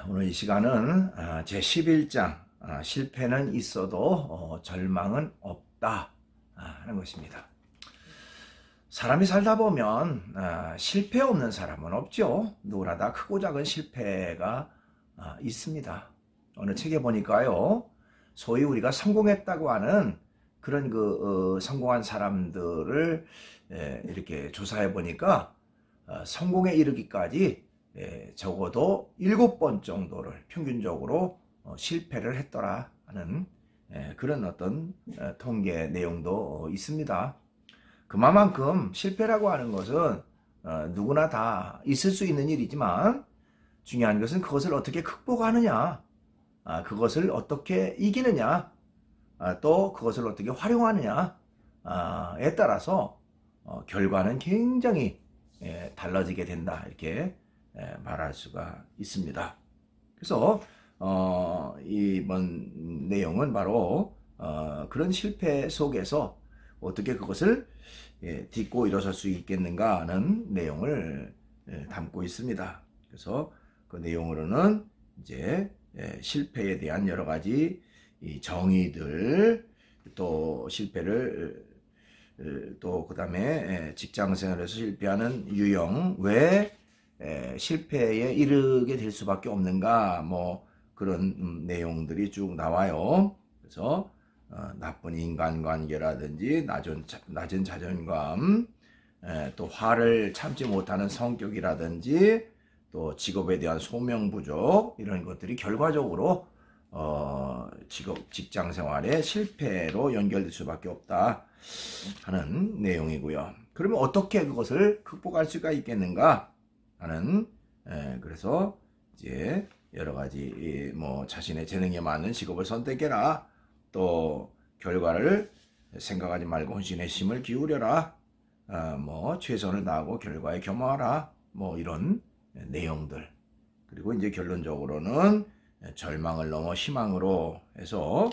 오늘 이 시간은 제 11장 실패는 있어도 절망은 없다 하는 것입니다. 사람이 살다 보면 실패 없는 사람은 없죠. 누구나 다 크고 작은 실패가 있습니다. 어느 책에 보니까요, 소위 우리가 성공했다고 하는 그런 성공한 사람들을 이렇게 조사해 보니까 성공에 이르기까지 적어도 7번 정도를 평균적으로 실패를 했더라 하는 그런 어떤 통계 내용도 있습니다. 그만큼 실패라고 하는 것은 누구나 다 있을 수 있는 일이지만 중요한 것은 그것을 어떻게 극복하느냐, 그것을 어떻게 이기느냐, 또 그것을 어떻게 활용하느냐에 따라서 결과는 굉장히 달라지게 된다, 이렇게 말할 수가 있습니다. 그래서 이번 내용은 바로 그런 실패 속에서 어떻게 그것을 딛고 일어설 수 있겠는가 하는 내용을 담고 있습니다. 그래서 그 내용으로는 이제 실패에 대한 여러 가지 정의들, 또 실패를 또 그 다음에 직장생활에서 실패하는 유형, 왜 실패에 이르게 될 수밖에 없는가, 뭐 그런 내용들이 쭉 나와요. 그래서 나쁜 인간관계라든지 낮은 자존감, 또 화를 참지 못하는 성격이라든지 또 직업에 대한 소명 부족, 이런 것들이 결과적으로 직장 생활의 실패로 연결될 수밖에 없다 하는 내용이고요. 그러면 어떻게 그것을 극복할 수가 있겠는가 하는, 그래서 이제 여러 가지 뭐 자신의 재능에 맞는 직업을 선택해라, 또 결과를 생각하지 말고 혼신의 힘을 기울여라, 뭐 최선을 다하고 결과에 겸허하라, 뭐 이런 내용들. 그리고 이제 결론적으로는 절망을 넘어 희망으로 해서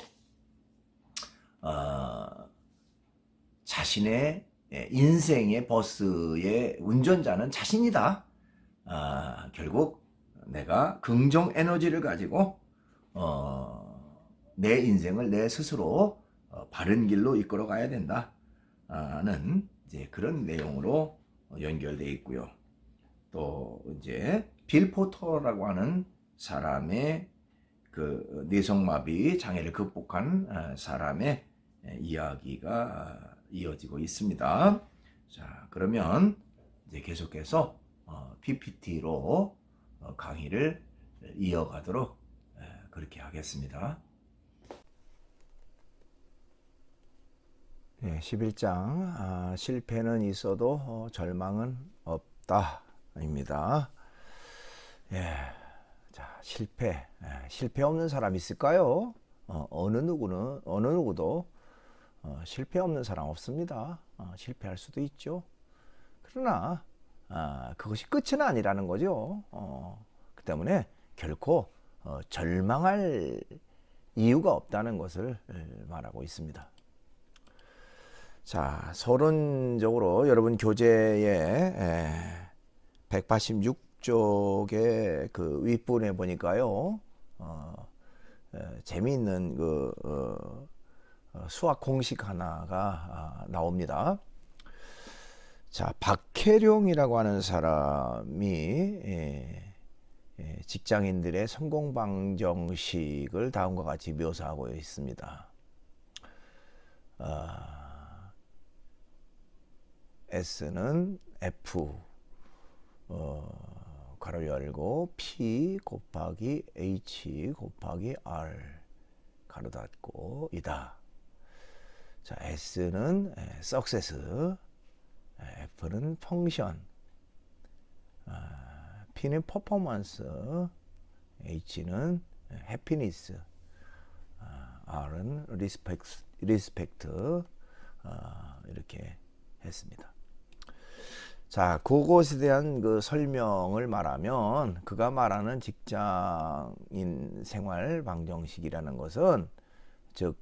자신의 인생의 버스의 운전자는 자신이다. 결국 내가 긍정 에너지를 가지고 내 인생을 내 스스로 바른 길로 이끌어 가야 된다는 이제 그런 내용으로 연결되어 있고요. 또 이제 빌 포터라고 하는 사람의 그 뇌성마비 장애를 극복한 사람의 이야기가 이어지고 있습니다. 자, 그러면 이제 계속해서 PPT로 강의를 이어가도록 그렇게 하겠습니다. 11장 실패는 있어도 절망은 없다입니다. 자, 실패 없는 사람 있을까요? 어느 누구도 실패 없는 사람 없습니다. 실패할 수도 있죠. 그러나 그것이 끝은 아니라는 거죠. 그 때문에 결코 절망할 이유가 없다는 것을 말하고 있습니다. 자, 서론적으로 여러분 교재에 186쪽의 그 윗부분에 보니까요, 재미있는 수학 공식 하나가 나옵니다. 자, 박혜룡이라고 하는 사람이 직장인들의 성공 방정식을 다음과 같이 묘사하고 있습니다. S는 F 가로 열고 P 곱하기 H 곱하기 R 가로 닫고 이다. 자, S는 success, F는 function, P는 performance, H는 happiness, R은 respect, 이렇게 했습니다. 자, 그것에 대한 그 설명을 말하면, 그가 말하는 직장인 생활 방정식이라는 것은, 즉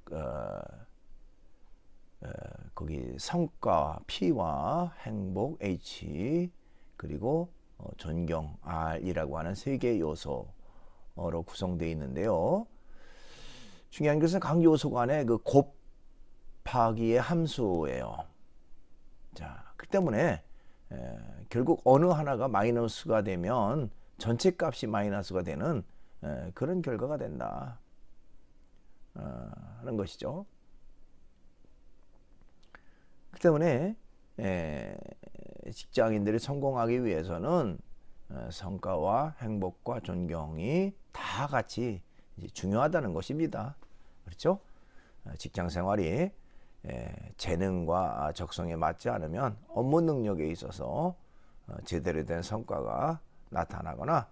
거기 성과 P와 행복 H, 그리고 존경 R이라고 하는 세 개의 요소를 구성되어 있는데요. 중요한 것은 각 요소 간의 그 곱하기의 함수예요. 자, 그 때문에 결국 어느 하나가 마이너스가 되면 전체 값이 마이너스가 되는 그런 결과가 된다 하는 것이죠. 그 때문에 직장인들이 성공하기 위해서는 성과와 행복과 존경이 다 같이 중요하다는 것입니다. 그렇죠? 직장 생활이 재능과 적성에 맞지 않으면 업무 능력에 있어서 제대로 된 성과가 나타나거나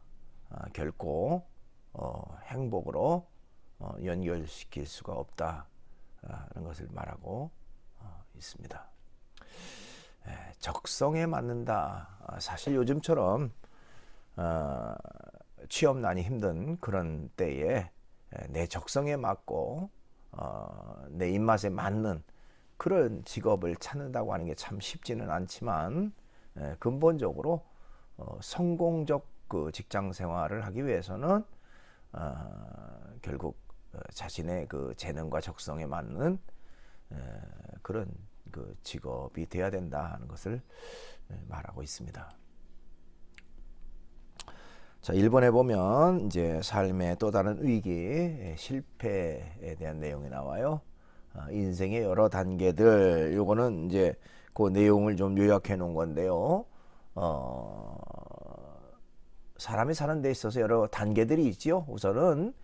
결코 행복으로 연결시킬 수가 없다는 것을 말하고 있습니다. 적성에 맞는다. 사실 요즘처럼 취업난이 힘든 그런 때에 내 적성에 맞고 내 입맛에 맞는 그런 직업을 찾는다고 하는 게 참 쉽지는 않지만 근본적으로 성공적 그 직장 생활을 하기 위해서는 결국 자신의 그 재능과 적성에 맞는 그런 그 직업이 돼야 된다 하는 것을 말하고 있습니다. 자, 1번에 보면 이제 삶의 또 다른 위기, 실패에 대한 내용이 나와요. 인생의 여러 단계들, 요거는 이제 그 내용을 좀 요약해 놓은 건데요. 사람이 사는 데 있어서 여러 단계들이 있지요. 우선은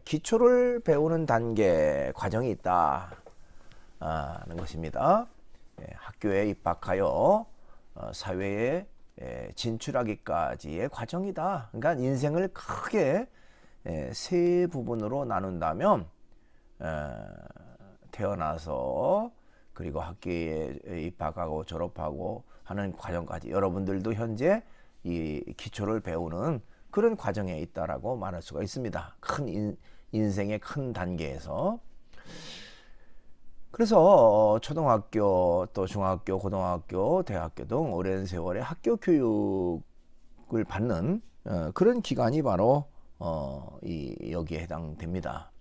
기초를 배우는 단계 과정이 있다 하는 것입니다. 학교에 입학하여 사회에 진출하기까지의 과정이다. 그러니까 인생을 크게 세 부분으로 나눈다면 태어나서 그리고 학교에 입학하고 졸업하고 하는 과정까지 여러분들도 현재 이 기초를 배우는 그런 과정에 있다라고 말할 수가 있습니다. 큰 인생의 큰 단계에서. 그래서 초등학교 또 중학교, 고등학교, 대학교 등 오랜 세월의 학교 교육을 받는 그런 기간이 바로 여기에 해당됩니다.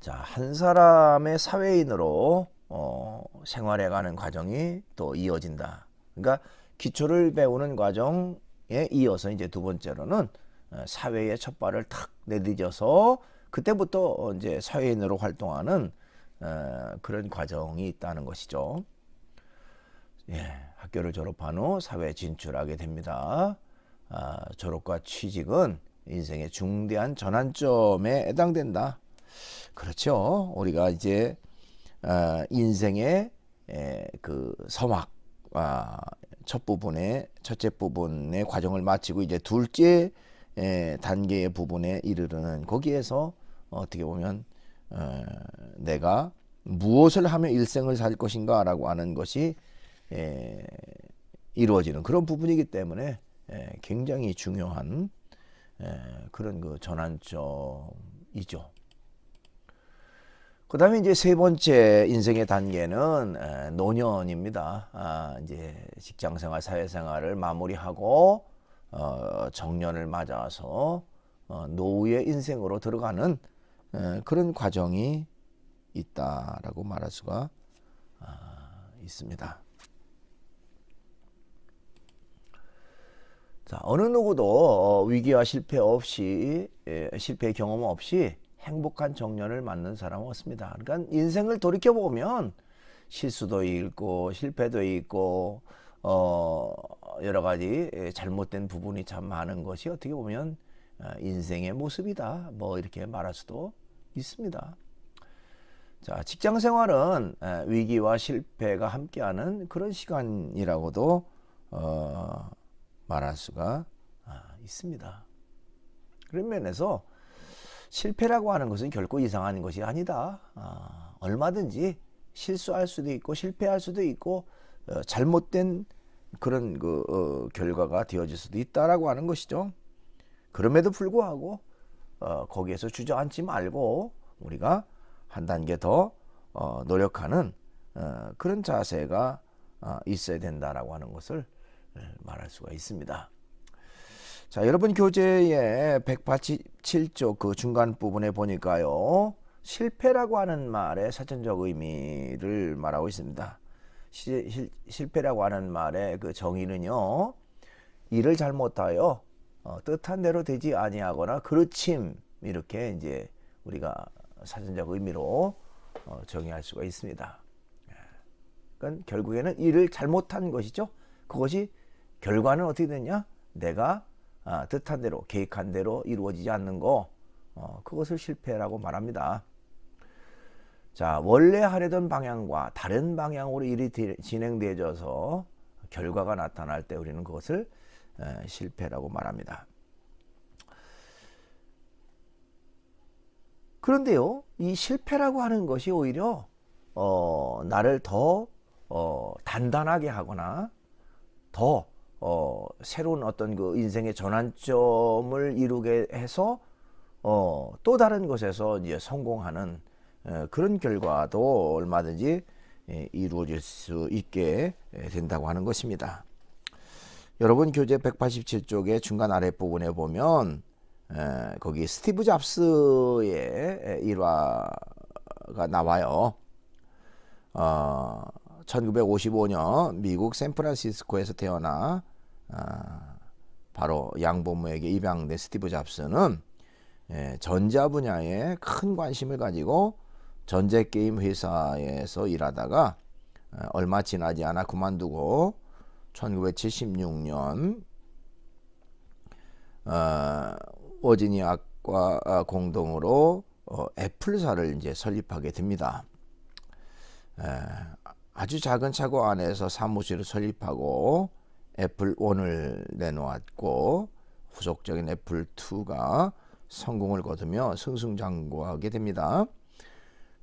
자, 한 사람의 사회인으로 생활해가는 과정이 또 이어진다. 그러니까 기초를 배우는 과정에 이어서 이제 두 번째로는 사회에 첫 발을 탁 내딛어서 그때부터 이제 사회인으로 활동하는 그런 과정이 있다는 것이죠. 학교를 졸업한 후 사회에 진출하게 됩니다. 졸업과 취직은 인생의 중대한 전환점에 해당된다. 그렇죠. 우리가 이제 인생의 그 서막 첫째 부분의 과정을 마치고 이제 둘째 단계의 부분에 이르르는 거기에서 어떻게 보면 내가 무엇을 하며 일생을 살 것인가 라고 하는 것이 이루어지는 그런 부분이기 때문에 굉장히 중요한 그런 그 전환점이죠. 그 다음에 이제 세 번째 인생의 단계는 노년입니다. 이제 직장생활, 사회생활을 마무리하고 정년을 맞아서 노후의 인생으로 들어가는 그런 과정이 있다라고 말할 수가 있습니다. 자, 어느 누구도 위기와 실패 없이 실패 경험 없이 행복한 정년을 맞는 사람은 없습니다. 그러니까 인생을 돌이켜 보면 실수도 있고 실패도 있고 여러 가지 잘못된 부분이 참 많은 것이 어떻게 보면 인생의 모습이다. 뭐 이렇게 말할 수도 있습니다. 자, 직장 생활은 위기와 실패가 함께하는 그런 시간이라고도 말할 수가 있습니다. 그런 면에서 실패라고 하는 것은 결코 이상한 것이 아니다. 얼마든지 실수할 수도 있고 실패할 수도 있고 잘못된 그런 결과가 되어질 수도 있다라고 하는 것이죠. 그럼에도 불구하고 거기에서 주저앉지 말고 우리가 한 단계 더 노력하는 그런 자세가 있어야 된다라고 하는 것을 말할 수가 있습니다. 자, 여러분 교재의 187쪽 그 중간 부분에 보니까요. 실패라고 하는 말의 사전적 의미를 말하고 있습니다. 실패라고 하는 말의 그 정의는요. 일을 잘못하여 뜻한 대로 되지 아니하거나 그르침 이렇게 이제 우리가 사전적 의미로 정의할 수가 있습니다. 그러니까 결국에는 일을 잘못한 것이죠. 그것이 결과는 어떻게 되냐? 내가 뜻한 대로 계획한 대로 이루어지지 않는 거 그것을 실패라고 말합니다. 자, 원래 하려던 방향과 다른 방향으로 일이 진행되어져서 결과가 나타날 때 우리는 그것을 실패라고 말합니다. 그런데요, 이 실패라고 하는 것이 오히려 나를 더 단단하게 하거나 더 새로운 어떤 그 인생의 전환점을 이루게 해서 또 다른 것에서 이제 성공하는 그런 결과도 얼마든지 이루어질 수 있게 된다고 하는 것입니다. 여러분 교재 187쪽의 중간 아랫부분에 보면 거기 스티브 잡스의 일화가 나와요. 1955년 미국 샌프란시스코에서 태어나 바로 양부모에게 입양된 스티브 잡스는 전자 분야에 큰 관심을 가지고 전자게임 회사에서 일하다가 얼마 지나지 않아 그만두고 1976년 워지니아과 공동으로 애플사를 이제 설립하게 됩니다. 아주 작은 차고 안에서 사무실을 설립하고 애플 1을 내놓았고 후속적인 애플 2가 성공을 거두며 승승장구하게 됩니다.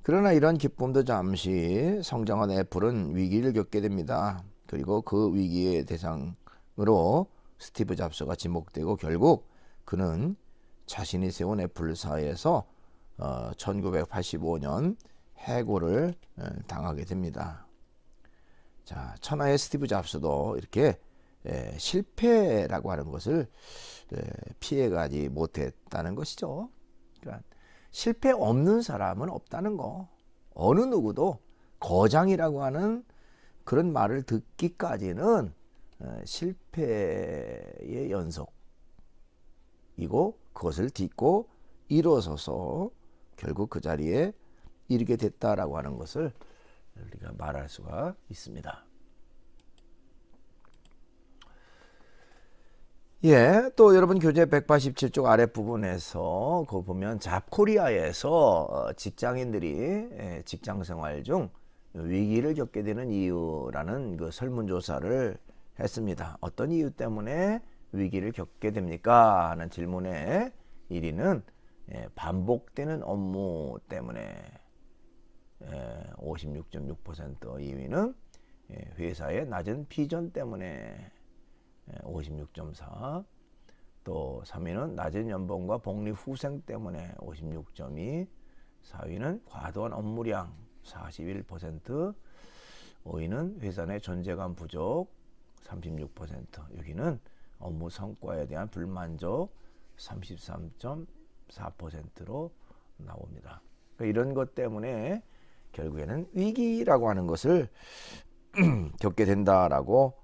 그러나 이런 기쁨도 잠시 성장한 애플은 위기를 겪게 됩니다. 그리고 그 위기의 대상으로 스티브 잡스가 지목되고 결국 그는 자신이 세운 애플사에서 1985년 해고를 당하게 됩니다. 자, 천하의 스티브 잡스도 이렇게 실패라고 하는 것을 피해가지 못했다는 것이죠. 그러니까 실패 없는 사람은 없다는 거. 어느 누구도 거장이라고 하는 그런 말을 듣기까지는 실패의 연속이고 그것을 딛고 일어서서 결국 그 자리에 이르게 됐다라고 하는 것을 우리가 말할 수가 있습니다. 예, 또 여러분 교재 187쪽 아랫부분에서 그 보면 잡코리아에서 직장인들이 직장 생활 중 위기를 겪게 되는 이유라는 그 설문조사를 했습니다. 어떤 이유 때문에 위기를 겪게 됩니까? 하는 질문에 1위는 반복되는 업무 때문에 56.6%, 2위는 회사의 낮은 비전 때문에 56.4, 또 3위는 낮은 연봉과 복리 후생 때문에 56.2, 4위는 과도한 업무량 41%, 5위는 회사 내 존재감 부족 36%, 여기는 업무 성과에 대한 불만족 33.4%로 나옵니다. 그러니까 이런 것 때문에 결국에는 위기라고 하는 것을 겪게 된다라고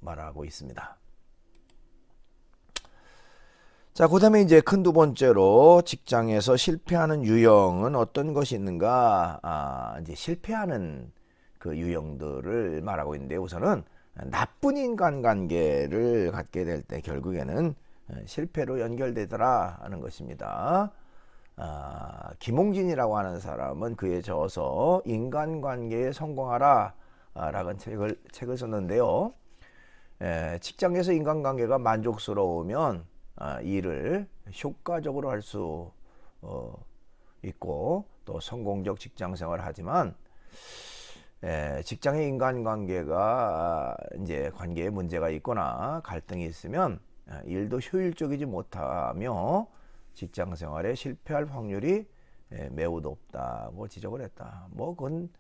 말하고 있습니다. 자, 그 다음에 이제 큰 두 번째로 직장에서 실패하는 유형은 어떤 것이 있는가? 이제 실패하는 그 유형들을 말하고 있는데 우선은 나쁜 인간관계를 갖게 될 때 결국에는 실패로 연결되더라 하는 것입니다. 김홍진이라고 하는 사람은 그에 져서 인간관계에 성공하라 라는 책을 썼는데요. 직장에서 인간관계가 만족스러우면 일을 효과적으로 할 수 있고 또 성공적 직장생활을 하지만 직장의 인간관계가 이제 관계에 문제가 있거나 갈등이 있으면 일도 효율적이지 못하며 직장생활에 실패할 확률이 매우 높다고 지적을 했다. 뭐 그건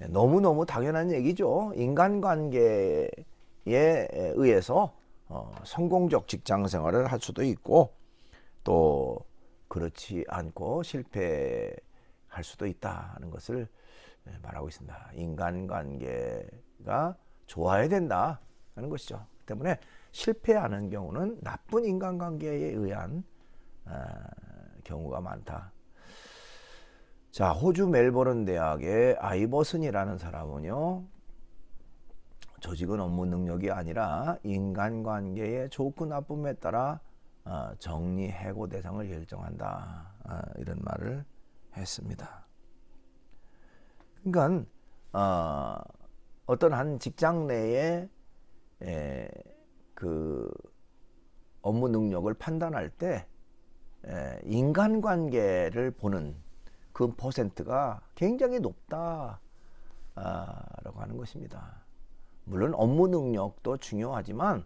너무너무 당연한 얘기죠. 인간관계에 의해서 성공적 직장 생활을 할 수도 있고 또 그렇지 않고 실패할 수도 있다는 것을 말하고 있습니다. 인간관계가 좋아야 된다 하는 것이죠. 때문에 실패하는 경우는 나쁜 인간관계에 의한 경우가 많다. 자, 호주 멜버른 대학의 아이버슨이라는 사람은요, 조직은 업무 능력이 아니라 인간관계의 좋고 나쁨에 따라 정리 해고 대상을 결정한다. 이런 말을 했습니다. 그러니까 어떤 한 직장 내에 그 업무 능력을 판단할 때 인간관계를 보는 그 퍼센트가 굉장히 높다라고 하는 것입니다. 물론 업무 능력도 중요하지만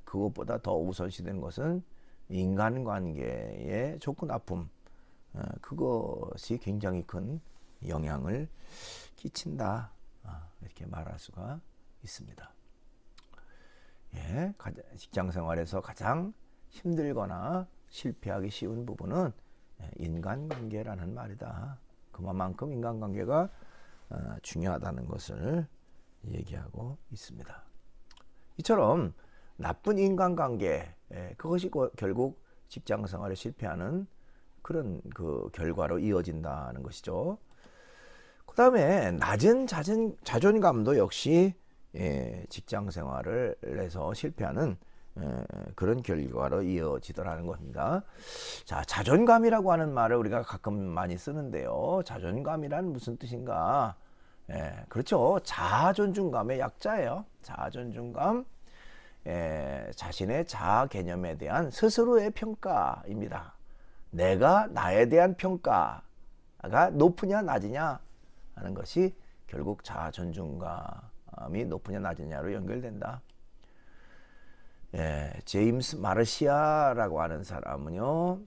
그것보다 더 우선시되는 것은 인간관계의 좋고 나쁨, 그것이 굉장히 큰 영향을 끼친다, 이렇게 말할 수가 있습니다. 예, 직장 생활에서 가장 힘들거나 실패하기 쉬운 부분은 인간관계라는 말이다. 그만큼 인간관계가 중요하다는 것을 얘기하고 있습니다. 이처럼 나쁜 인간관계, 그것이 결국 직장 생활에 실패하는 그런 그 결과로 이어진다는 것이죠. 그 다음에 낮은 자존감도 역시 직장 생활을 해서 실패하는 그런 결과로 이어지더라는 겁니다. 자, 자존감이라고 하는 말을 우리가 가끔 많이 쓰는데요. 자존감이란 무슨 뜻인가? 그렇죠. 자아존중감의 약자예요. 자아존중감, 자신의 자아 개념에 대한 스스로의 평가입니다. 내가 나에 대한 평가가 높으냐 낮으냐 하는 것이 결국 자아존중감이 높으냐 낮으냐로 연결된다. 제임스 마르시아라고 하는 사람은요,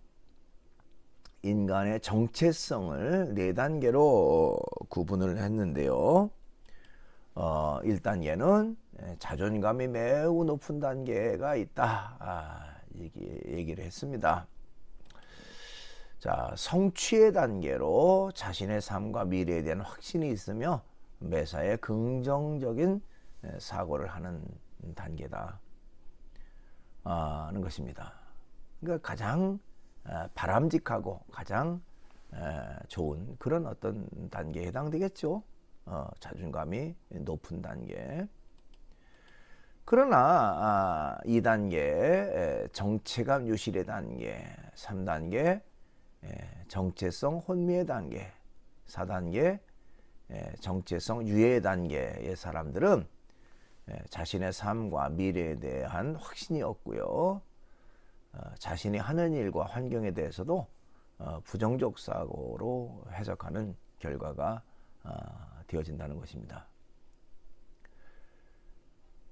인간의 정체성을 4단계로 구분을 했는데요. 1단계는 자존감이 매우 높은 단계가 있다, 얘기를 했습니다. 자, 성취의 단계로 자신의 삶과 미래에 대한 확신이 있으며 매사에 긍정적인 사고를 하는 단계다 하는 것입니다. 그러니까 가장 바람직하고 가장 좋은 그런 어떤 단계에 해당되겠죠. 자존감이 높은 단계. 그러나 2단계 정체감 유실의 단계, 3단계 정체성 혼미의 단계, 4단계 정체성 유예의 단계의 사람들은 자신의 삶과 미래에 대한 확신이 없고요. 자신이 하는 일과 환경에 대해서도 부정적 사고로 해석하는 결과가 되어진다는 것입니다.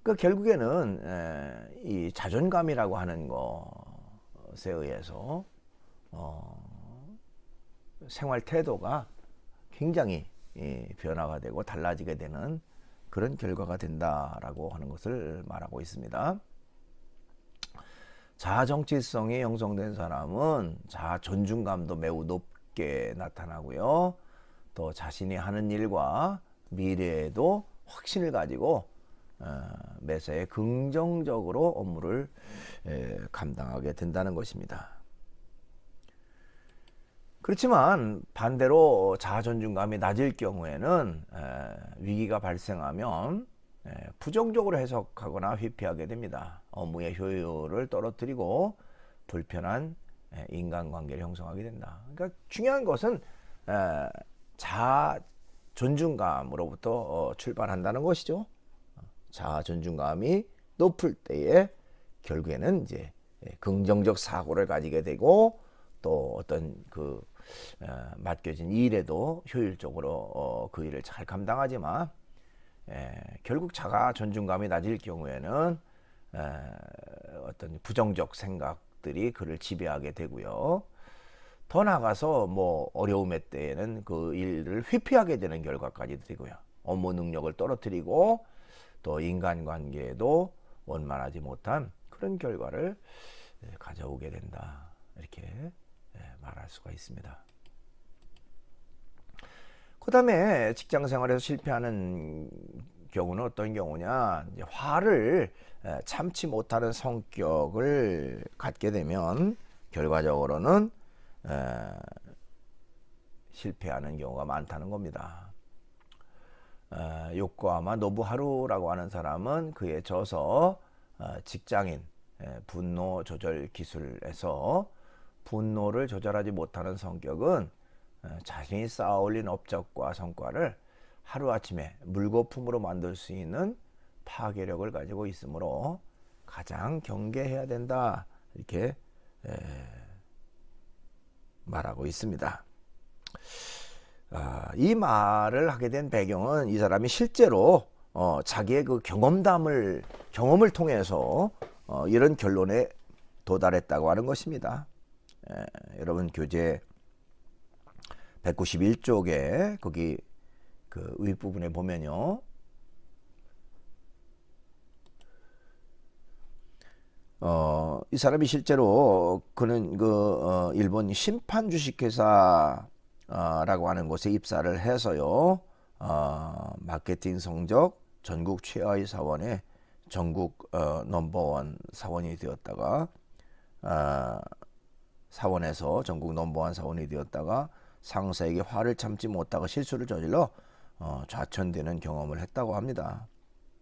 그 결국에는 이 자존감이라고 하는 것에 의해서 생활 태도가 굉장히 변화가 되고 달라지게 되는 그런 결과가 된다라고 하는 것을 말하고 있습니다. 자아 정체성이 형성된 사람은 자아 존중감도 매우 높게 나타나고요. 또 자신이 하는 일과 미래에도 확신을 가지고 매사에 긍정적으로 업무를 감당하게 된다는 것입니다. 그렇지만 반대로 자아 존중감이 낮을 경우에는 위기가 발생하면 부정적으로 해석하거나 회피하게 됩니다. 업무의 효율을 떨어뜨리고 불편한 인간관계를 형성하게 된다. 그러니까 중요한 것은 자아 존중감으로부터 출발한다는 것이죠. 자아 존중감이 높을 때에 결국에는 이제 긍정적 사고를 가지게 되고 또 어떤 그 맡겨진 일에도 효율적으로 그 일을 잘 감당하지만 결국 자가 존중감이 낮을 경우에는 어떤 부정적 생각들이 그를 지배하게 되고요. 더 나아가서 뭐 어려움의 때에는 그 일을 회피하게 되는 결과까지 되고요. 업무 능력을 떨어뜨리고 또 인간관계에도 원만하지 못한 그런 결과를 가져오게 된다. 이렇게 말할 수가 있습니다. 그 다음에 직장 생활에서 실패하는 경우는 어떤 경우냐, 이제 화를 참지 못하는 성격을 갖게 되면 결과적으로는 실패하는 경우가 많다는 겁니다. 요코하마 노부하루라고 하는 사람은 그에 져서 직장인 분노 조절 기술에서 분노를 조절하지 못하는 성격은 자신이 쌓아올린 업적과 성과를 하루아침에 물거품으로 만들 수 있는 파괴력을 가지고 있으므로 가장 경계해야 된다. 이렇게 말하고 있습니다. 이 말을 하게 된 배경은 이 사람이 실제로 자기의 그 경험을 통해서 이런 결론에 도달했다고 하는 것입니다. 여러분 교재 191쪽에 거기 그 윗부분에 보면요. 이 사람이 실제로 그는 일본 심판 주식회사 라고 하는 곳에 입사를 해서요. 마케팅 성적 전국 최하위 사원에 전국 넘버원 사원이 되었다가 사원에서 전국 넘버원 사원이 되었다가 상사에게 화를 참지 못하고 실수를 저질러 좌천되는 경험을 했다고 합니다.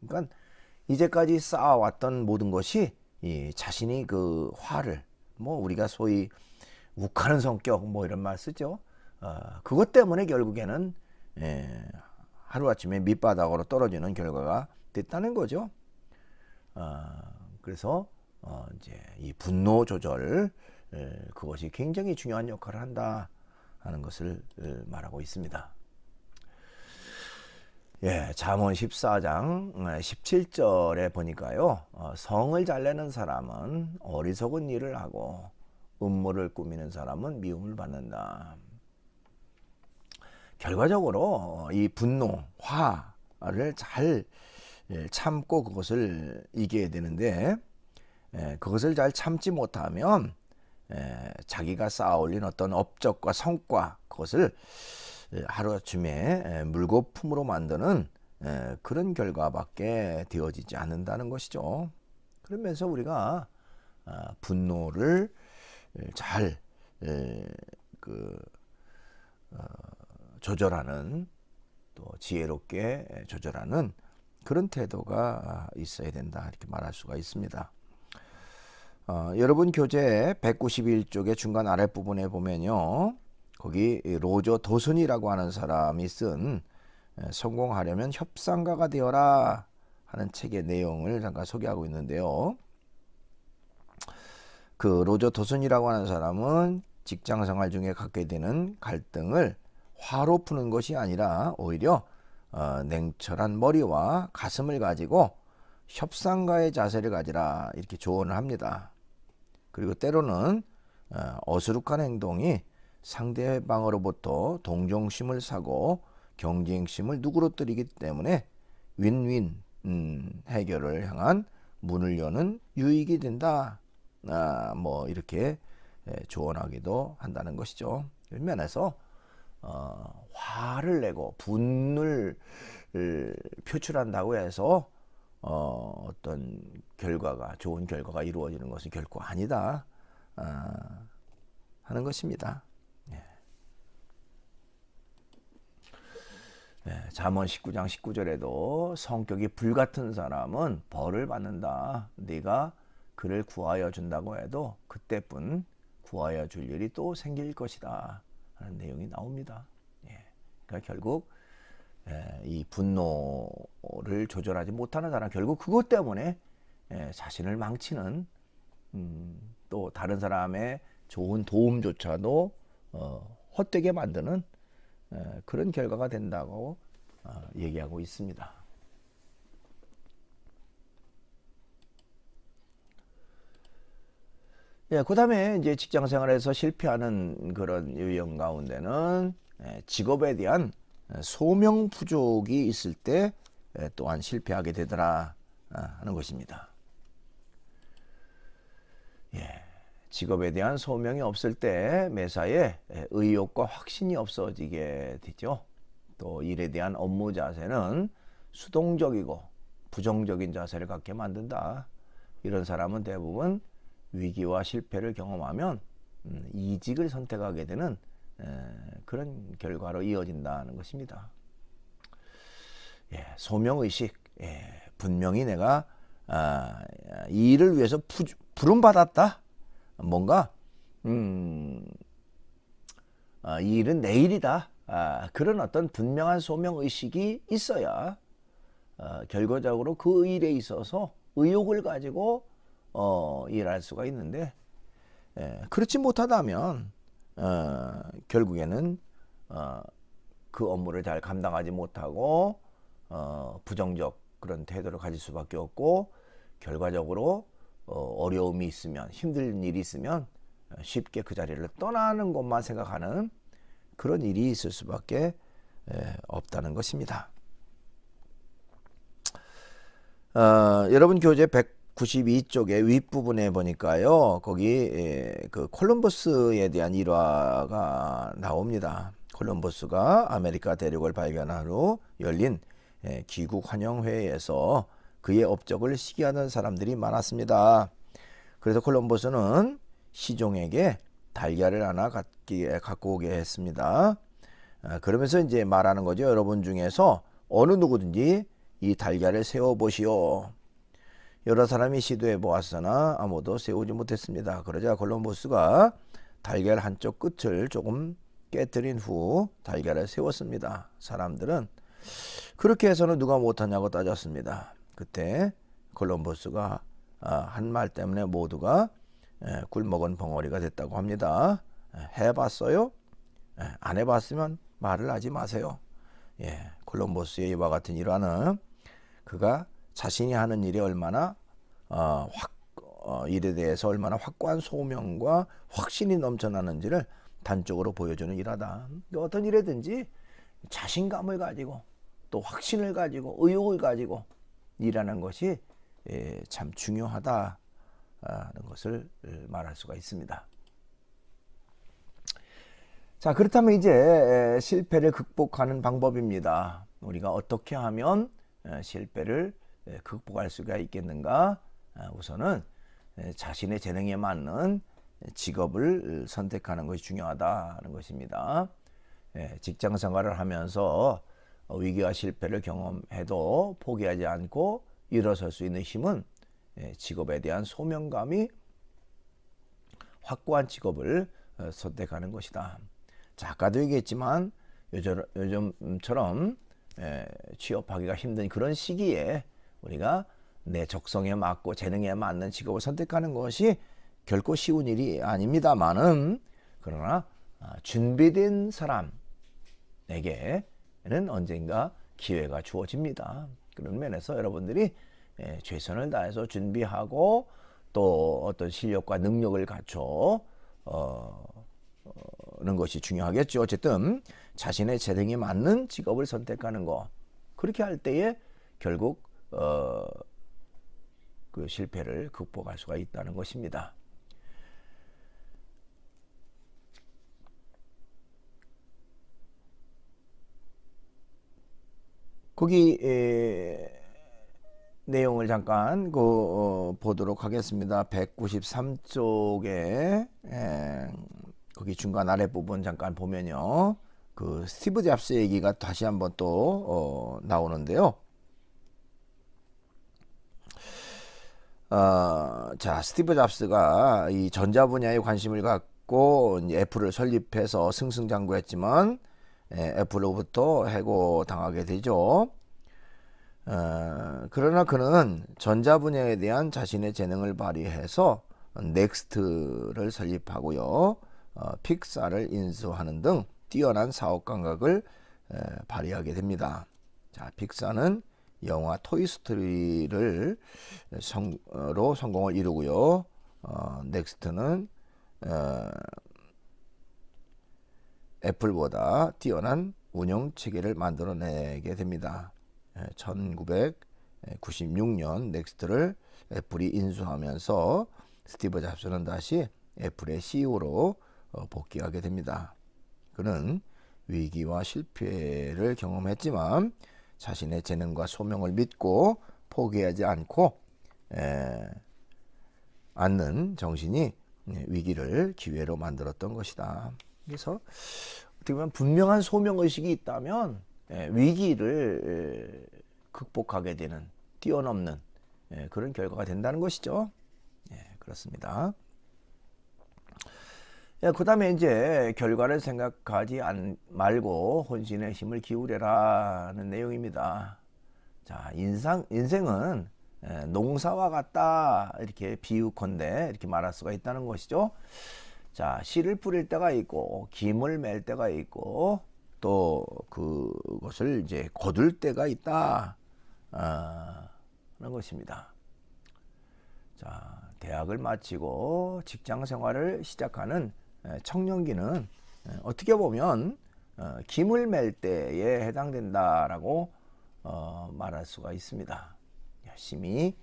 그러니까 이제까지 쌓아왔던 모든 것이 이 자신이 그 화를 우리가 소위 욱하는 성격 이런 말 쓰죠. 그것 때문에 결국에는 하루아침에 밑바닥으로 떨어지는 결과가 됐다는 거죠. 그래서 이제 이 분노 조절 그것이 굉장히 중요한 역할을 한다 하는 것을 말하고 있습니다. 잠언 14장 17절에 보니까요. 성을 잘 내는 사람은 어리석은 일을 하고 음모를 꾸미는 사람은 미움을 받는다. 결과적으로 이 분노, 화를 잘 참고 그것을 이겨야 되는데 그것을 잘 참지 못하면 자기가 쌓아올린 어떤 업적과 성과 그것을 하루아침에 물거품으로 만드는 그런 결과밖에 되어지지 않는다는 것이죠. 그러면서 우리가 분노를 잘 조절하는 또 지혜롭게 조절하는 그런 태도가 있어야 된다 이렇게 말할 수가 있습니다. 여러분 교재 191쪽의 중간 아랫부분에 보면요. 거기 로저 도슨이라고 하는 사람이 쓴 성공하려면 협상가가 되어라 하는 책의 내용을 잠깐 소개하고 있는데요. 그 로저 도슨이라고 하는 사람은 직장 생활 중에 갖게 되는 갈등을 화로 푸는 것이 아니라 오히려 냉철한 머리와 가슴을 가지고 협상가의 자세를 가지라 이렇게 조언을 합니다. 그리고 때로는 어수룩한 행동이 상대방으로부터 동정심을 사고 경쟁심을 누그러뜨리기 때문에 윈윈 해결을 향한 문을 여는 유익이 된다. 이렇게 조언하기도 한다는 것이죠. 이런 면에서 화를 내고 분을 표출한다고 해서 어떤 결과가 좋은 결과가 이루어지는 것은 결코 아니다 하는 것입니다. 잠언 19장 19절에도 성격이 불같은 사람은 벌을 받는다. 네가 그를 구하여 준다고 해도 그때뿐 구하여 줄 일이 또 생길 것이다 하는 내용이 나옵니다. 그러니까 결국 이 분노를 조절하지 못하는 사람 결국 그것 때문에 자신을 망치는 또 다른 사람의 좋은 도움조차도 헛되게 만드는 그런 결과가 된다고 얘기하고 있습니다. 그 다음에 이제 직장 생활에서 실패하는 그런 유형 가운데는 직업에 대한 소명 부족이 있을 때 또한 실패하게 되더라 하는 것입니다. 직업에 대한 소명이 없을 때 매사에 의욕과 확신이 없어지게 되죠. 또 일에 대한 업무 자세는 수동적이고 부정적인 자세를 갖게 만든다. 이런 사람은 대부분 위기와 실패를 경험하면 이직을 선택하게 되는 그런 결과로 이어진다는 것입니다. 소명의식, 분명히 내가 이 일을 위해서 부름받았다. 뭔가 이 일은 내 일이다. 그런 어떤 분명한 소명의식이 있어야 결과적으로 그 일에 있어서 의욕을 가지고 일할 수가 있는데, 그렇지 못하다면 결국에는 그 업무를 잘 감당하지 못하고 부정적 그런 태도를 가질 수밖에 없고, 결과적으로 어려움이 있으면, 힘든 일이 있으면 쉽게 그 자리를 떠나는 것만 생각하는 그런 일이 있을 수밖에 없다는 것입니다. 여러분 교재 192쪽의 윗부분에 보니까요, 거기 그 콜럼버스에 대한 일화가 나옵니다. 콜럼버스가 아메리카 대륙을 발견한 후 열린 귀국 환영회에서 그의 업적을 시기하는 사람들이 많았습니다. 그래서 콜럼버스는 시종에게 달걀을 하나 갖고 오게 했습니다. 그러면서 이제 말하는 거죠. 여러분 중에서 어느 누구든지 이 달걀을 세워보시오. 여러 사람이 시도해 보았으나 아무도 세우지 못했습니다. 그러자 콜럼버스가 달걀 한쪽 끝을 조금 깨뜨린 후 달걀을 세웠습니다. 사람들은 그렇게 해서는 누가 못하냐고 따졌습니다. 그때 콜럼버스가 한 말 때문에 모두가 꿀먹은 벙어리가 됐다고 합니다. 해봤어요? 안 해봤으면 말을 하지 마세요. 콜럼버스의 이와 같은 일화는 그가 자신이 하는 일이 얼마나 일에 대해서 얼마나 확고한 소명과 확신이 넘쳐나는지를 단적으로 보여주는 일화다. 어떤 일이든지 자신감을 가지고 또 확신을 가지고 의욕을 가지고 일하는 것이 참 중요하다는 것을 말할 수가 있습니다. 자, 그렇다면 이제 실패를 극복하는 방법입니다. 우리가 어떻게 하면 실패를 극복할 수가 있겠는가? 우선은 자신의 재능에 맞는 직업을 선택하는 것이 중요하다는 것입니다. 직장 생활을 하면서 위기와 실패를 경험해도 포기하지 않고 일어설 수 있는 힘은 직업에 대한 소명감이 확고한 직업을 선택하는 것이다. 자, 아까도 얘기했지만 요즘처럼 취업하기가 힘든 그런 시기에 우리가 내 적성에 맞고 재능에 맞는 직업을 선택하는 것이 결코 쉬운 일이 아닙니다만은, 그러나 준비된 사람에게는 언젠가 기회가 주어집니다. 그런 면에서 여러분들이 최선을 다해서 준비하고 또 어떤 실력과 능력을 갖춰 는 것이 중요하겠죠. 어쨌든 자신의 재능에 맞는 직업을 선택하는 거, 그렇게 할 때에 결국 그 실패를 극복할 수가 있다는 것입니다. 거기 내용을 잠깐 보도록 하겠습니다. 193쪽에 거기 중간 아래 부분 잠깐 보면요, 그 스티브 잡스 얘기가 다시 한번 또 나오는데요. 자, 스티브 잡스가 이 전자 분야에 관심을 갖고 애플을 설립해서 승승장구했지만 애플로부터 해고당하게 되죠. 그러나 그는 전자 분야에 대한 자신의 재능을 발휘해서 넥스트를 설립하고요, 픽사를 인수하는 등 뛰어난 사업 감각을 발휘하게 됩니다. 자, 픽사는 영화 토이스토리를 로 성공을 이루고요, 넥스트는 애플보다 뛰어난 운영 체계를 만들어내게 됩니다. 1996년 넥스트를 애플이 인수하면서 스티브 잡스는 다시 애플의 CEO로 복귀하게 됩니다. 그는 위기와 실패를 경험했지만 자신의 재능과 소명을 믿고 포기하지 않는 정신이 위기를 기회로 만들었던 것이다. 그래서 어떻게 보면 분명한 소명의식이 있다면 위기를 극복하게 되는, 뛰어넘는 그런 결과가 된다는 것이죠. 그렇습니다. 그 다음에 이제 결과를 생각하지 말고 혼신의 힘을 기울여라는 내용입니다. 자, 인생은 농사와 같다, 이렇게 비유컨대 이렇게 말할 수가 있다는 것이죠. 자, 씨를 뿌릴 때가 있고 김을 맬 때가 있고 또 그것을 이제 거둘 때가 있다 하는 것입니다. 자, 대학을 마치고 직장 생활을 시작하는 청년기는 어떻게 보면 김을 맬 때에 해당된다라고 말할 수가 있습니다. 열심히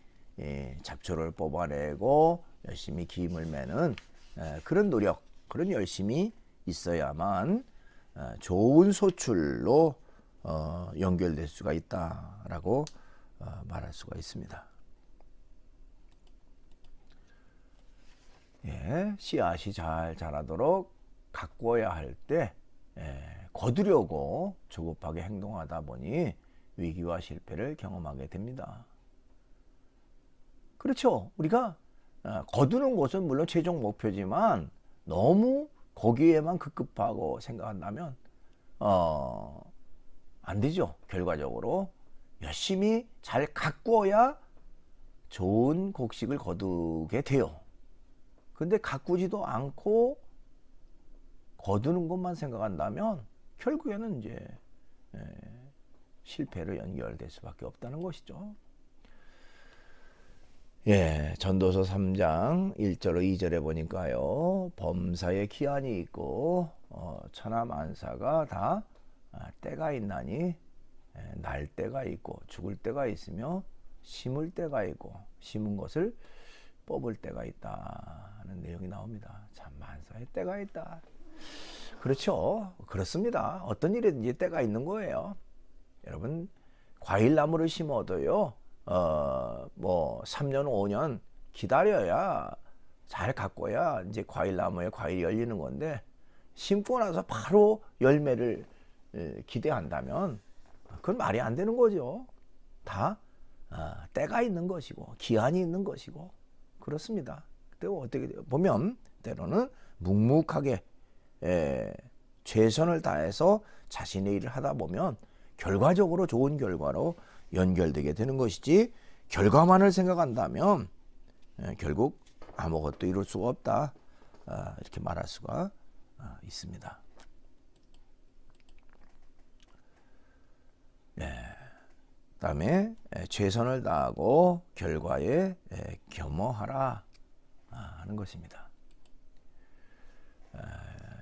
잡초를 뽑아내고 열심히 김을 매는 그런 노력, 그런 열심이 있어야만 좋은 소출로 연결될 수가 있다라고 말할 수가 있습니다. 씨앗이 잘 자라도록 가꾸어야 할 때 거두려고 조급하게 행동하다 보니 위기와 실패를 경험하게 됩니다. 그렇죠. 우리가 거두는 것은 물론 최종 목표지만 너무 거기에만 급급하고 생각한다면 안 되죠. 결과적으로 열심히 잘 가꾸어야 좋은 곡식을 거두게 돼요. 근데 가꾸지도 않고 거두는 것만 생각한다면 결국에는 이제 실패로 연결될 수밖에 없다는 것이죠. 전도서 3장 1절로 2절에 보니까요, 범사에 기한이 있고 천하만사가 다 때가 있나니 날 때가 있고 죽을 때가 있으며 심을 때가 있고 심은 것을 뽑을 때가 있다는 내용이 나옵니다. 참, 만사에 때가 있다. 그렇죠. 그렇습니다. 어떤 일이든지 때가 있는 거예요. 여러분, 과일나무를 심어도요, 3년, 5년 기다려야, 잘 가꿔야 이제 과일나무에 과일이 열리는 건데, 심고 나서 바로 열매를 기대한다면, 그건 말이 안 되는 거죠. 다 때가 있는 것이고, 기한이 있는 것이고, 그렇습니다. 그때 어떻게 보면, 때로는 묵묵하게, 최선을 다해서 자신의 일을 하다 보면, 결과적으로 좋은 결과로 연결되게 되는 것이지, 결과만을 생각한다면 결국 아무것도 이룰 수가 없다, 이렇게 말할 수가 있습니다. 그다음에 최선을 다하고 결과에 겸허하라 하는 것입니다.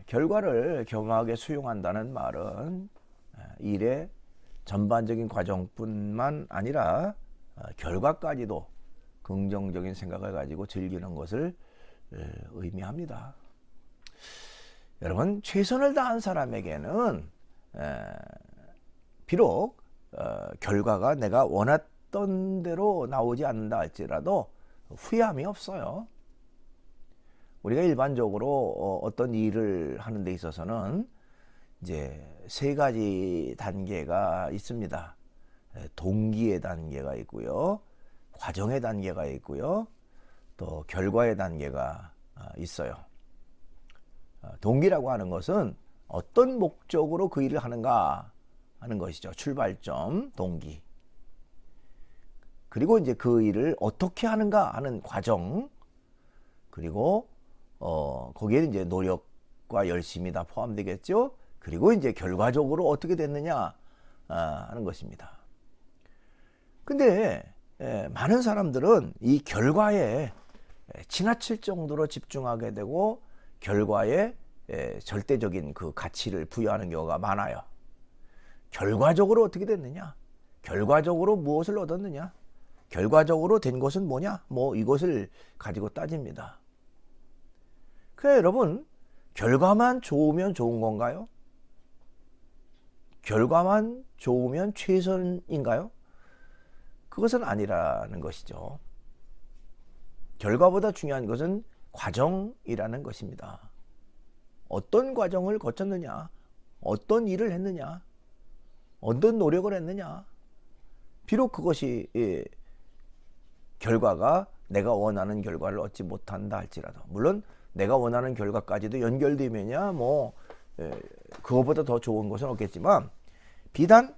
결과를 겸허하게 수용한다는 말은 일의 전반적인 과정뿐만 아니라 결과까지도 긍정적인 생각을 가지고 즐기는 것을 의미합니다. 여러분, 최선을 다한 사람에게는 비록 결과가 내가 원했던 대로 나오지 않는다 할지라도 후회함이 없어요. 우리가 일반적으로 어떤 일을 하는 데 있어서는 이제 3가지 단계가 있습니다. 동기의 단계가 있고요, 과정의 단계가 있고요, 또 결과의 단계가 있어요. 동기라고 하는 것은 어떤 목적으로 그 일을 하는가 하는 것이죠. 출발점, 동기. 그리고 이제 그 일을 어떻게 하는가 하는 과정, 그리고 거기에 이제 노력과 열심이 다 포함되겠죠. 그리고 이제 결과적으로 어떻게 됐느냐 하는 것입니다. 근데 많은 사람들은 이 결과에 지나칠 정도로 집중하게 되고 결과에 절대적인 그 가치를 부여하는 경우가 많아요. 결과적으로 어떻게 됐느냐? 결과적으로 무엇을 얻었느냐? 결과적으로 된 것은 뭐냐? 이것을 가지고 따집니다. 그래 여러분, 결과만 좋으면 좋은 건가요? 결과만 좋으면 최선인가요? 그것은 아니라는 것이죠. 결과보다 중요한 것은 과정이라는 것입니다. 어떤 과정을 거쳤느냐, 어떤 일을 했느냐, 어떤 노력을 했느냐. 비록 그것이 결과가 내가 원하는 결과를 얻지 못한다 할지라도, 물론 내가 원하는 결과까지도 연결되면야 그것보다 더 좋은 것은 없겠지만, 비단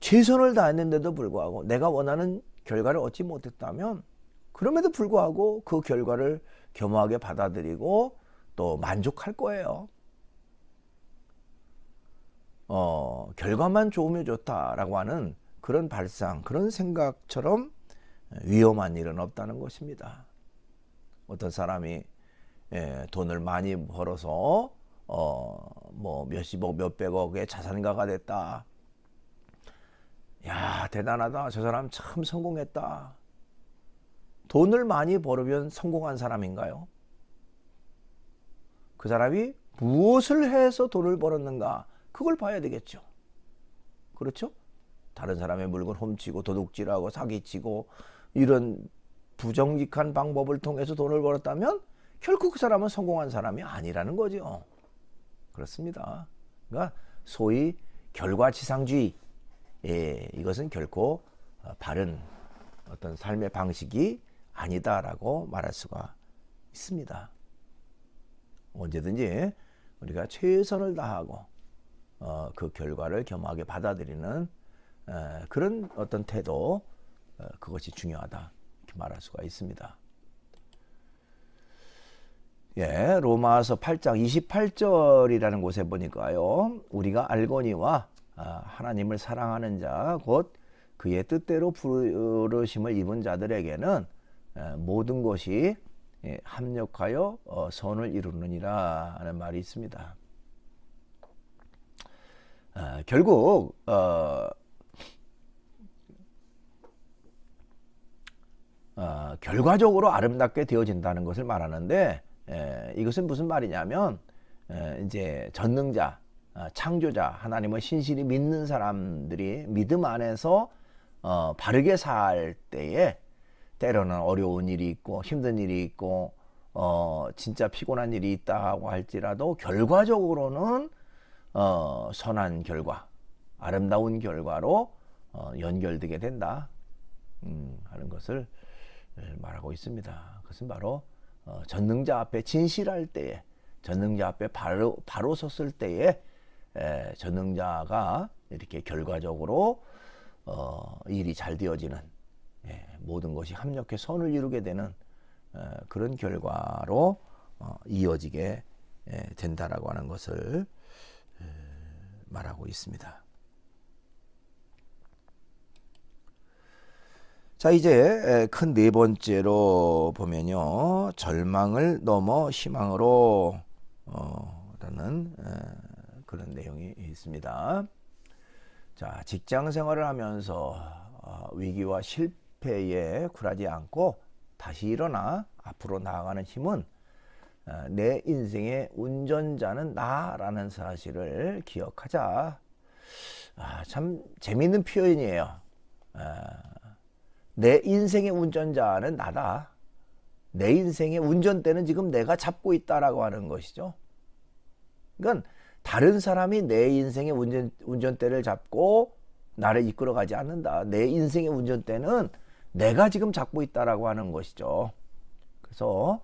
최선을 다했는데도 불구하고 내가 원하는 결과를 얻지 못했다면 그럼에도 불구하고 그 결과를 겸허하게 받아들이고 또 만족할 거예요. 결과만 좋으면 좋다라고 하는 그런 발상, 그런 생각처럼 위험한 일은 없다는 것입니다. 어떤 사람이 돈을 많이 벌어서 뭐 몇십억, 몇백억의 자산가가 됐다. 야, 대단하다. 저 사람 참 성공했다. 돈을 많이 벌으면 성공한 사람인가요? 그 사람이 무엇을 해서 돈을 벌었는가? 그걸 봐야 되겠죠. 그렇죠? 다른 사람의 물건 훔치고 도둑질하고 사기치고 이런 부정직한 방법을 통해서 돈을 벌었다면 결코 그 사람은 성공한 사람이 아니라는 거죠. 그렇습니다. 그러니까 소위 결과지상주의, 이것은 결코 바른 어떤 삶의 방식이 아니다라고 말할 수가 있습니다. 언제든지 우리가 최선을 다하고 그 결과를 겸허하게 받아들이는 그런 어떤 태도, 그것이 중요하다 이렇게 말할 수가 있습니다. 예, 로마서 8장 28절이라는 곳에 보니까요, 우리가 알거니와 하나님을 사랑하는 자 곧 그의 뜻대로 부르심을 입은 자들에게는 모든 것이 합력하여 선을 이루느니라 하는 말이 있습니다. 결국 결과적으로 아름답게 되어진다는 것을 말하는데, 이것은 무슨 말이냐면 이제 전능자, 창조자 하나님을 신실히 믿는 사람들이 믿음 안에서 바르게 살 때에 때로는 어려운 일이 있고 힘든 일이 있고 진짜 피곤한 일이 있다고 할지라도 결과적으로는 선한 결과, 아름다운 결과로 연결되게 된다 하는 것을 말하고 있습니다. 그것은 바로 전능자 앞에 진실할 때에, 전능자 앞에 바로 섰을 때에 전능자가 이렇게 결과적으로 일이 잘 되어지는, 모든 것이 합력해 선을 이루게 되는 그런 결과로 이어지게 된다라고 하는 것을 말하고 있습니다. 자, 이제 큰 네 번째로 보면요, 절망을 넘어 희망으로 라는 그런 내용이 있습니다. 자, 직장 생활을 하면서 위기와 실패에 굴하지 않고 다시 일어나 앞으로 나아가는 힘은 내 인생의 운전자는 나라는 사실을 기억하자. 참 재미있는 표현이에요. 내 인생의 운전자는 나다. 내 인생의 운전대는 지금 내가 잡고 있다라고 하는 것이죠. 그러니까 다른 사람이 내 인생의 운전대를 잡고 나를 이끌어가지 않는다. 내 인생의 운전대는 내가 지금 잡고 있다라고 하는 것이죠. 그래서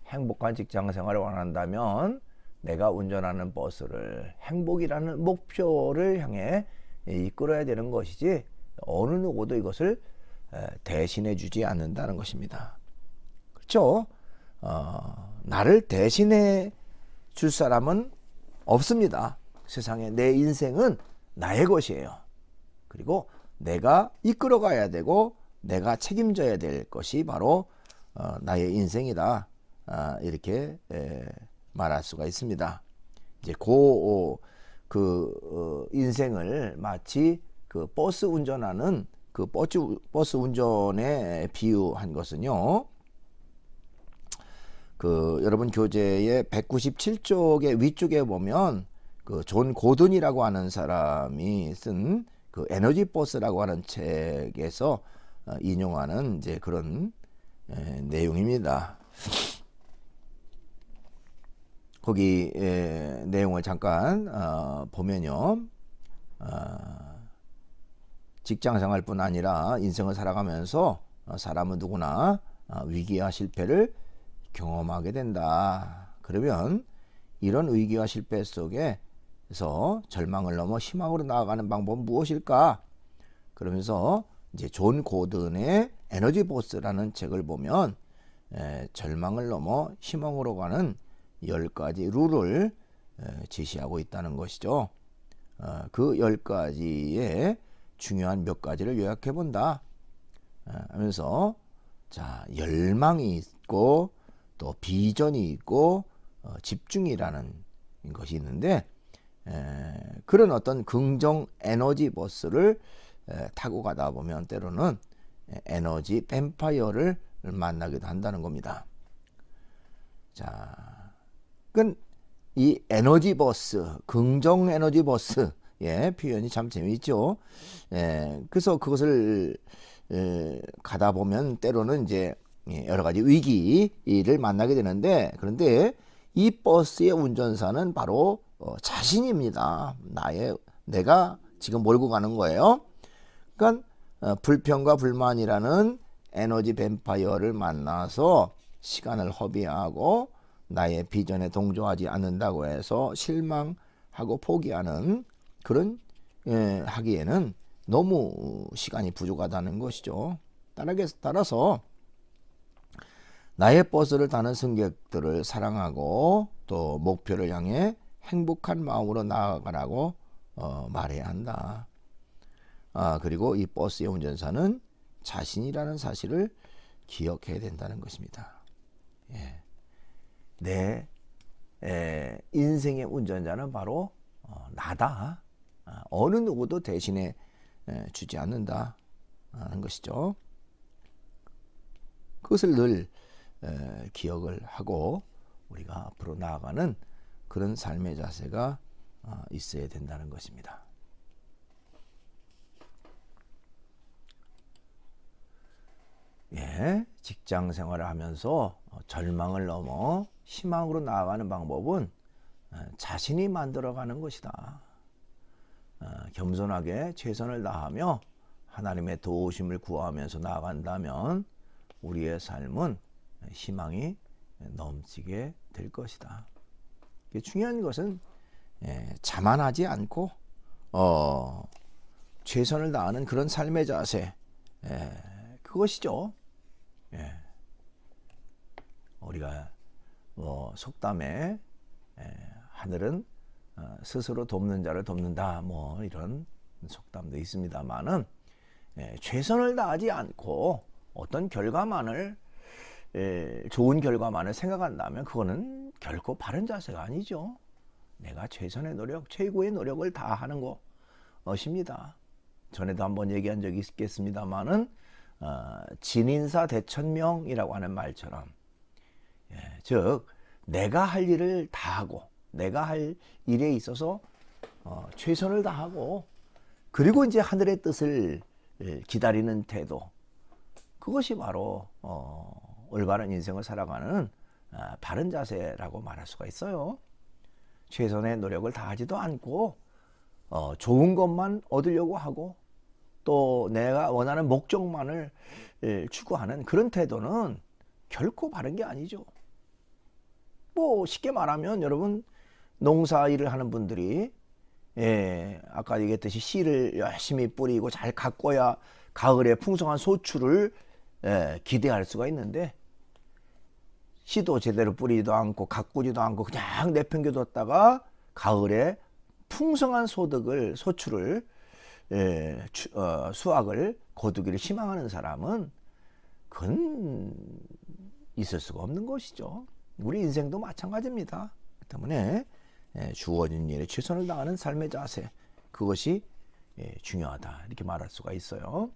행복한 직장 생활을 원한다면 내가 운전하는 버스를 행복이라는 목표를 향해 이끌어야 되는 것이지, 어느 누구도 이것을 대신해 주지 않는다는 것입니다. 그렇죠? 나를 대신해 줄 사람은 없습니다. 세상에 내 인생은 나의 것이에요. 그리고 내가 이끌어 가야 되고 내가 책임져야 될 것이 바로 나의 인생이다. 이렇게 말할 수가 있습니다. 이제 인생을 마치 그 버스 운전하는 그 버스 운전에 비유한 것은요, 여러분 교재의 197쪽의 위쪽에 보면 그 존 고든이라고 하는 사람이 쓴 그 에너지 버스라고 하는 책에서 인용하는 이제 그런 내용입니다. 거기 내용을 잠깐 보면요. 직장생활뿐 아니라 인생을 살아가면서 사람은 누구나 위기와 실패를 경험하게 된다. 그러면 이런 위기와 실패 속에서 절망을 넘어 희망으로 나아가는 방법은 무엇일까? 그러면서 이제 존 고든의 에너지 보스라는 책을 보면 절망을 넘어 희망으로 가는 10가지 룰을 제시하고 있다는 것이죠. 그 10가지의 중요한 몇 가지를 요약해 본다 하면서 자, 열망이 있고 또 비전이 있고 집중이라는 것이 있는데 그런 어떤 긍정 에너지 버스를 타고 가다 보면 때로는 에너지 뱀파이어를 만나기도 한다는 겁니다. 자, 이 에너지 버스, 긍정 에너지 버스, 표현이 참 재미있죠. 그래서 그것을 가다 보면 때로는 이제 여러 가지 위기를 만나게 되는데, 그런데 이 버스의 운전사는 바로 자신입니다. 내가 지금 몰고 가는 거예요. 그러니까 불평과 불만이라는 에너지 뱀파이어를 만나서 시간을 허비하고 나의 비전에 동조하지 않는다고 해서 실망하고 포기하는 그런 하기에는 너무 시간이 부족하다는 것이죠. 따라서 나의 버스를 타는 승객들을 사랑하고 또 목표를 향해 행복한 마음으로 나아가라고 말해야 한다. 그리고 이 버스의 운전사는 자신이라는 사실을 기억해야 된다는 것입니다. 내 인생의 운전자는 바로 나다. 어느 누구도 대신해 주지 않는다 하는 것이죠. 그것을 늘 기억을 하고 우리가 앞으로 나아가는 그런 삶의 자세가 있어야 된다는 것입니다. 직장 생활을 하면서 절망을 넘어 희망으로 나아가는 방법은 자신이 만들어가는 것이다. 겸손하게 최선을 다하며 하나님의 도우심을 구하면서 나아간다면 우리의 삶은 희망이 넘치게 될 것이다. 중요한 것은 자만하지 않고 최선을 다하는 그런 삶의 자세, 그것이죠. 우리가 속담에 하늘은 스스로 돕는 자를 돕는다, 이런 속담도 있습니다만은 최선을 다하지 않고 어떤 결과만을 좋은 결과만을 생각한다면 그거는 결코 바른 자세가 아니죠. 내가 최선의 노력, 최고의 노력을 다하는 것입니다. 전에도 한번 얘기한 적이 있겠습니다만은 진인사 대천명이라고 하는 말처럼, 즉 내가 할 일을 다하고 내가 할 일에 있어서 최선을 다하고 그리고 이제 하늘의 뜻을 기다리는 태도, 그것이 바로 올바른 인생을 살아가는 바른 자세라고 말할 수가 있어요. 최선의 노력을 다하지도 않고 좋은 것만 얻으려고 하고 또 내가 원하는 목적만을 추구하는 그런 태도는 결코 바른 게 아니죠. 쉽게 말하면 여러분, 농사 일을 하는 분들이 아까 얘기했듯이 씨를 열심히 뿌리고 잘 가꿔야 가을에 풍성한 소출을 기대할 수가 있는데, 씨도 제대로 뿌리지도 않고 가꾸지도 않고 그냥 내팽겨뒀다가 가을에 풍성한 소출을 수확을 거두기를 희망하는 사람은 그건 있을 수가 없는 것이죠. 우리 인생도 마찬가지입니다. 때문에 주어진 일에 최선을 다하는 삶의 자세, 그것이 중요하다, 이렇게 말할 수가 있어요.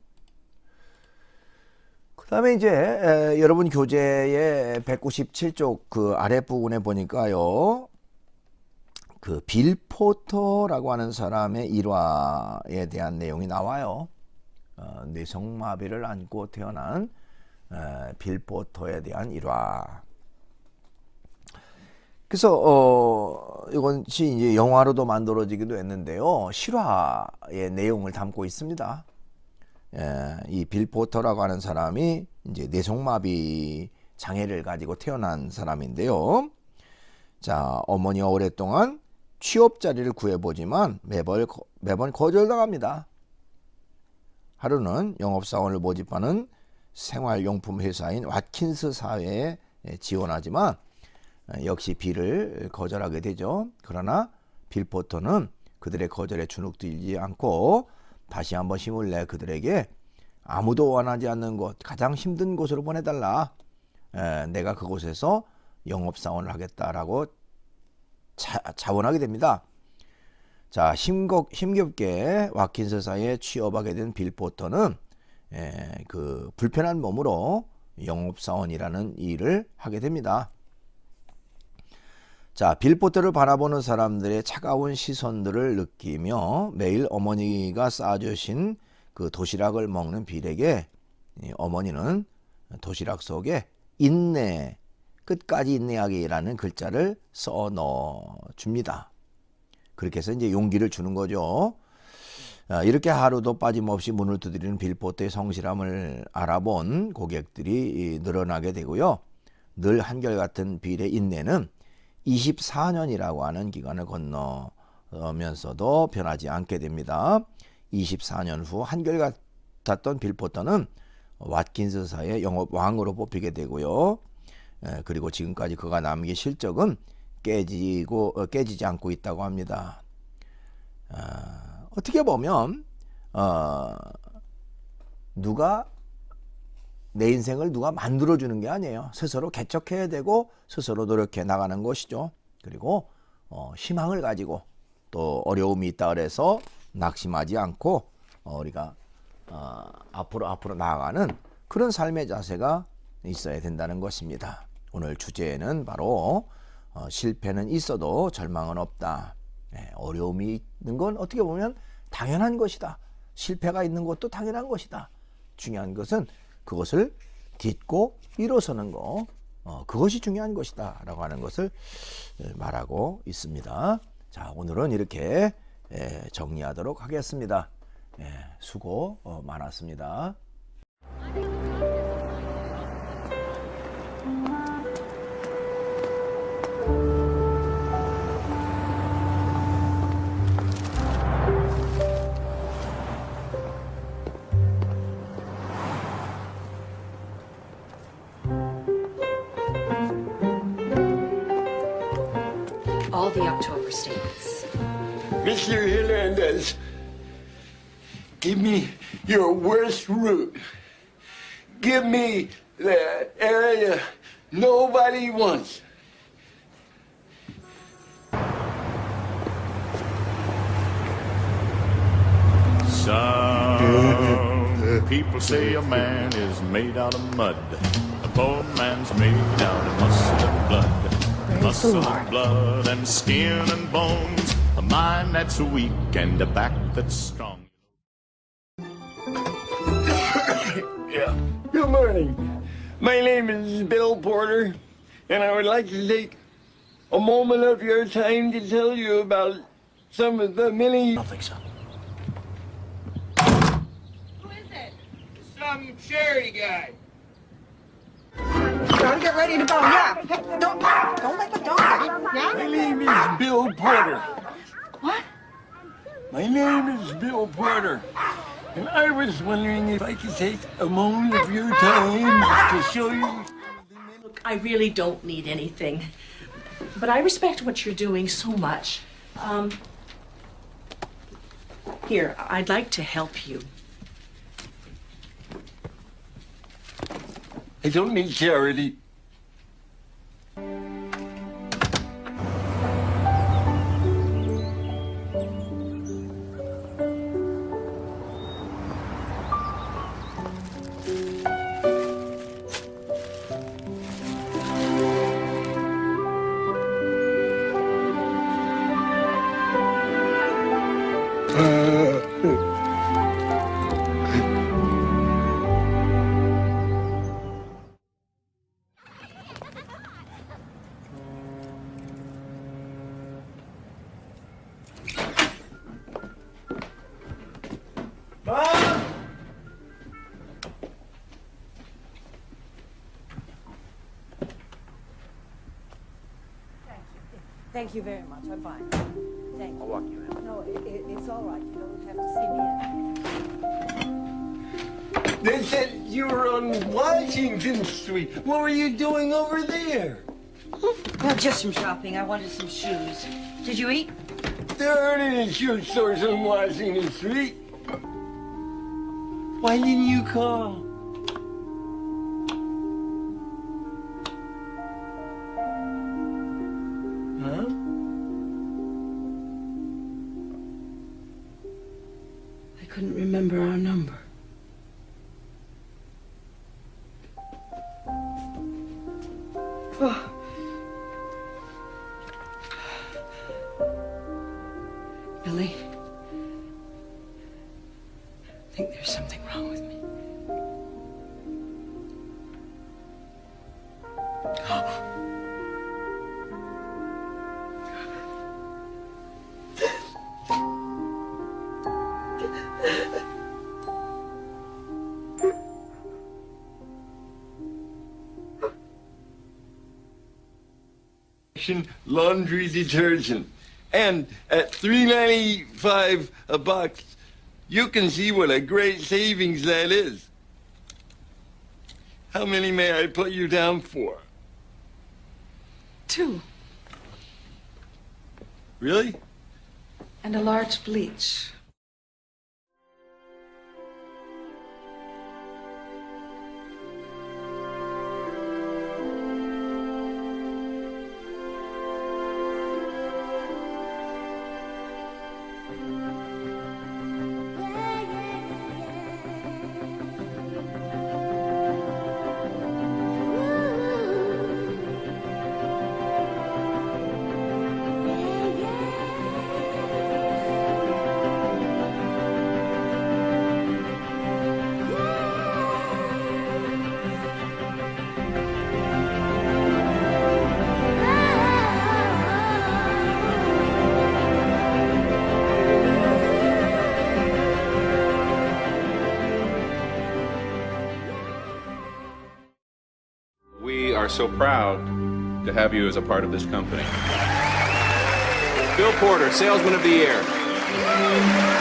그다음에 이제 여러분 교재의 197쪽 그 아랫부분에 보니까요. 그 빌 포터라고 하는 사람의 일화에 대한 내용이 나와요. 뇌성마비를 안고 태어난 빌 포터에 대한 일화. 그래서 이것이 이제 영화로도 만들어지기도 했는데요. 실화의 내용을 담고 있습니다. 이 빌 포터라고 하는 사람이 이제 뇌성마비 장애를 가지고 태어난 사람인데요. 자, 어머니가 오랫동안 취업 자리를 구해보지만 매번 거절당합니다. 하루는 영업사원을 모집하는 생활용품 회사인 왓킨스 사회에 지원하지만 역시 빌을 거절하게 되죠. 그러나 빌 포터는 그들의 거절에 주눅들지 않고 다시 한번 힘을 내 그들에게 아무도 원하지 않는 곳, 가장 힘든 곳으로 보내달라. 내가 그곳에서 영업사원을 하겠다라고 자원하게 됩니다. 자, 힘겹게 왓킨스 사회에 취업하게 된 빌 포터는 그 불편한 몸으로 영업사원이라는 일을 하게 됩니다. 자, 빌 포터를 바라보는 사람들의 차가운 시선들을 느끼며 매일 어머니가 싸주신 그 도시락을 먹는 빌에게 어머니는 도시락 속에 인내, 끝까지 인내하기라는 글자를 써 넣어 줍니다. 그렇게 해서 이제 용기를 주는 거죠. 이렇게 하루도 빠짐없이 문을 두드리는 빌 포터의 성실함을 알아본 고객들이 늘어나게 되고요. 늘 한결같은 빌의 인내는 24년이라고 하는 기간을 건너면서도 변하지 않게 됩니다. 24년 후 한결같았던 빌 포터는 왓킨스 사의 영업 왕으로 뽑히게 되고요. 그리고 지금까지 그가 남긴 실적은 깨지지 않고 있다고 합니다. 어떻게 보면 누가 내 인생을 누가 만들어주는 게 아니에요. 스스로 개척해야 되고 스스로 노력해 나가는 것이죠. 그리고 희망을 가지고 또 어려움이 있다 그래서 낙심하지 않고 우리가 앞으로 나아가는 그런 삶의 자세가 있어야 된다는 것입니다. 오늘 주제는 바로 실패는 있어도 절망은 없다. 어려움이 있는 건 어떻게 보면 당연한 것이다. 실패가 있는 것도 당연한 것이다. 중요한 것은 그것을 딛고 일어서는 거, 그것이 중요한 것이다 라고 하는 것을 말하고 있습니다. 자, 오늘은 이렇게 정리하도록 하겠습니다. 수고 많았습니다. All the October statements. Mr. Hernandez, give me your worst route. Give me the area nobody wants. Some people say a man is made out of mud. A poor man's made out of muscle and blood. Muscle and blood and skin and bones. A mind that's weak and a back that's strong. Yeah. Good morning. My name is Bill Porter, and I would like to take a moment of your time to tell you about some of the many. I don't think so. Who is it? Some charity guy. Gotta get ready to go. Yeah. Hey, don't let the dog out. My Yeah? name is Bill Porter. What? My name is Bill Porter. And I was wondering if I could take a moment of your time to show you. Look, I really don't need anything. But I respect what you're doing so much. Here, I'd like to help you. I don't need charity. Thank you very much. I'm fine. Thank you. I'll walk you in. No, it's all right. You don't have to see me in. They said you were on Washington Street. What were you doing over there? Well, just some shopping. I wanted some shoes. Did you eat? There aren't any shoe stores on Washington Street. Why didn't you call? Huh? I couldn't remember our number. Oh. Billy, I think there's something wrong with me. Laundry detergent. And at $3.95 a box, you can see what a great savings that is. How many may I put you down for? 2. Really? And a large bleach. We are so proud to have you as a part of this company. Bill Porter, Salesman of the Year.